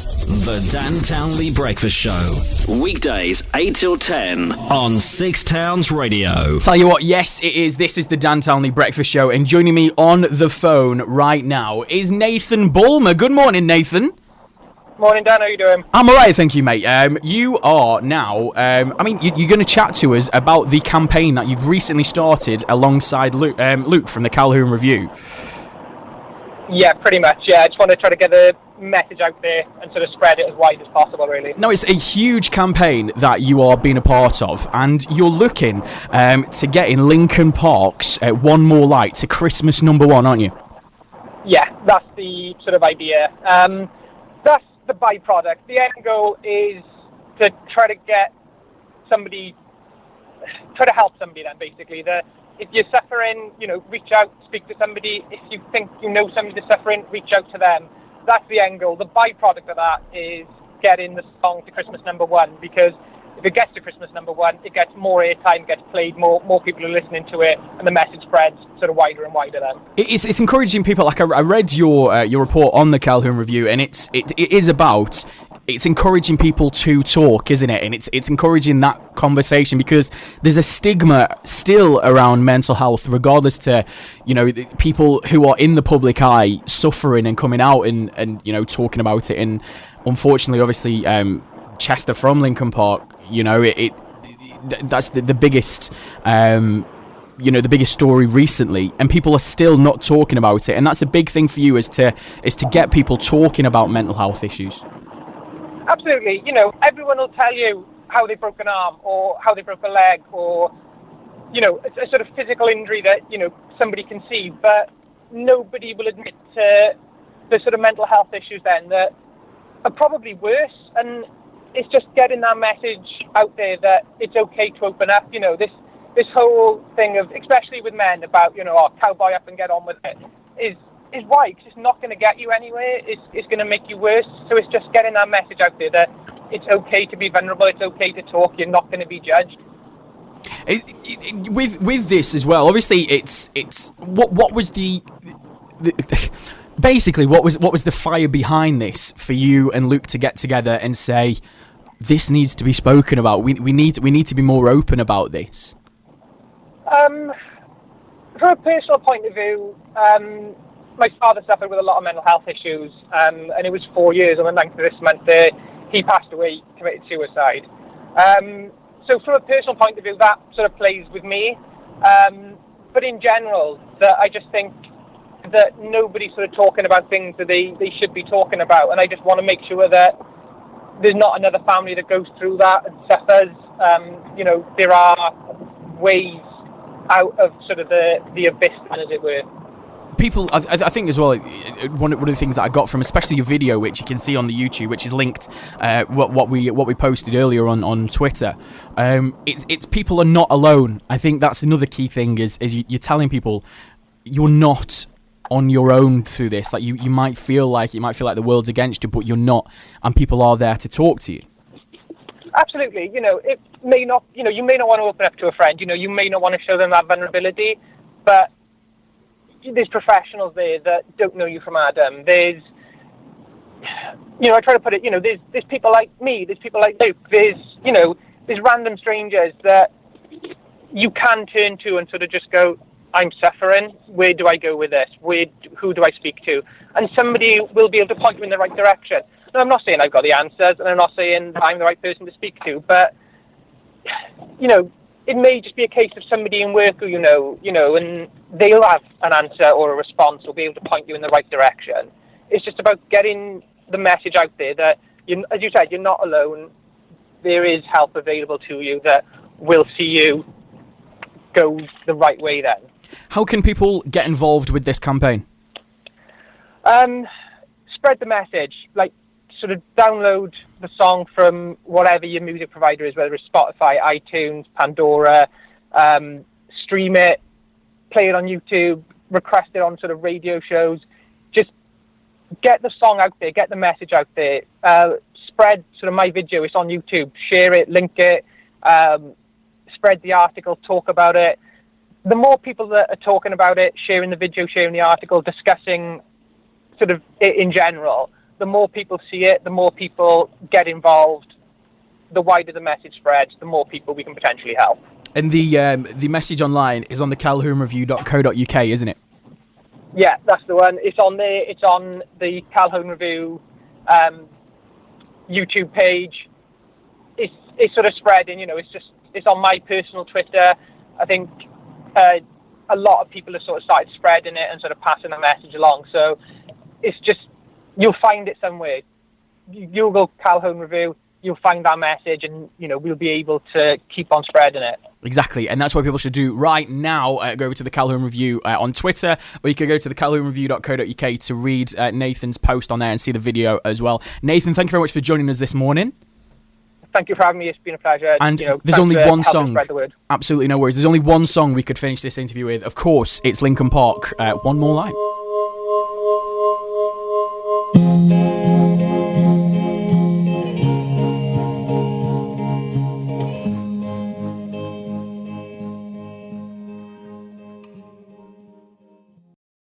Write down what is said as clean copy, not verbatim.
The Dan Townley Breakfast Show. Weekdays 8 till 10 on Six Towns Radio. Tell you what, yes, it is. This is the Dan Townley Breakfast Show, and joining me on the phone right now is Nathan Bulmer. Good morning, Nathan. Morning, Dan. How you doing? I'm alright, thank you, mate. You are now, you're going to chat to us about the campaign that you've recently started alongside Luke from the Calhoun Review. Yeah, pretty much, yeah. I just want to try to get the message out there and sort of spread it as wide as possible, really. No, it's a huge campaign that you are being a part of, and you're looking to get in Linkin Park's One More Light to Christmas #1, aren't you? Yeah, that's the sort of idea. That's the byproduct. The end goal is to try to help somebody then, basically. If you're suffering, reach out, speak to somebody. If you think you know somebody that's suffering, reach out to them. That's the end goal. The byproduct of that is getting the song to Christmas #1, because if it gets to Christmas #1, it gets more airtime, gets played, more people are listening to it, and the message spreads sort of wider and wider then. It's encouraging people. Like, I read your report on the Calhoun Review, and it is about... It's encouraging people to talk, isn't it? And it's encouraging that conversation, because there's a stigma still around mental health, regardless to, people who are in the public eye suffering and coming out and talking about it. And unfortunately, obviously, Chester from Linkin Park, that's the biggest... the biggest story recently, and people are still not talking about it. And that's a big thing for you, is to get people talking about mental health issues. Absolutely. Everyone will tell you how they broke an arm or how they broke a leg, or, a sort of physical injury that, somebody can see, but nobody will admit to the sort of mental health issues then that are probably worse. And it's just getting that message out there that it's okay to open up. This whole thing of, especially with men, about, cowboy up and get on with it, is why, because it's not going to get you anywhere. It's going to make you worse. So it's just getting that message out there that it's okay to be vulnerable, it's okay to talk, you're not going to be judged. With this as well, obviously, it's what was the basically what was the fire behind this for you and Luke to get together and say, this needs to be spoken about. We need to be more open about this. From a personal point of view, my father suffered with a lot of mental health issues, and it was 4 years on the 9th of this month he passed away, committed suicide. So from a personal point of view, that sort of plays with me. But in general, I just think that nobody's sort of talking about things that they should be talking about, and I just want to make sure that there's not another family that goes through that and suffers. There are ways out of sort of the abyss, as it were. People, I think as well, one of the things that I got from, especially your video, which you can see on the YouTube, which is linked, what we posted earlier on Twitter, it's people are not alone. I think that's another key thing, is you're telling people you're not on your own through this. Like, you might feel like the world's against you, but you're not, and people are there to talk to you. Absolutely. It may not, you may not want to open up to a friend, you may not want to show them that vulnerability, but there's professionals there that don't know you from Adam. There's, I try to put it, there's people like me, there's people like Luke, there's random strangers that you can turn to and sort of just go, I'm suffering, where do I go with this? Who do I speak to? And somebody will be able to point you in the right direction. Now, I'm not saying I've got the answers, and I'm not saying I'm the right person to speak to, but, it may just be a case of somebody in work who and they'll have an answer or a response or be able to point you in the right direction. It's just about getting the message out there that, as you said, you're not alone. There is help available to you that will see you go the right way then. How can people get involved with this campaign? Spread the message. Like, sort of download the song from whatever your music provider is, whether it's Spotify, iTunes, Pandora, stream it, play it on YouTube, request it on sort of radio shows. Just get the song out there, get the message out there, spread sort of my video, it's on YouTube, share it, link it, spread the article, talk about it. The more people that are talking about it, sharing the video, sharing the article, discussing sort of it in general, the more people see it, the more people get involved, the wider the message spreads, the more people we can potentially help. And the message online is on the calhounreview.co.uk, isn't it? Yeah, that's the one. It's on there. It's on the Calhoun Review YouTube page. It's sort of spreading, it's on my personal Twitter. I think a lot of people have sort of started spreading it and sort of passing the message along. So it's just, you'll find it somewhere. You Google Calhoun Review, you'll find that message, and we'll be able to keep on spreading it. Exactly, and that's what people should do right now. Go over to the Calhoun Review on Twitter, or you could go to the calhounreview.co.uk to read Nathan's post on there and see the video as well. Nathan, thank you very much for joining us this morning. Thank you for having me. It's been a pleasure. And there's only one song. Absolutely no worries. There's only one song we could finish this interview with. Of course, it's Linkin Park, One More Light.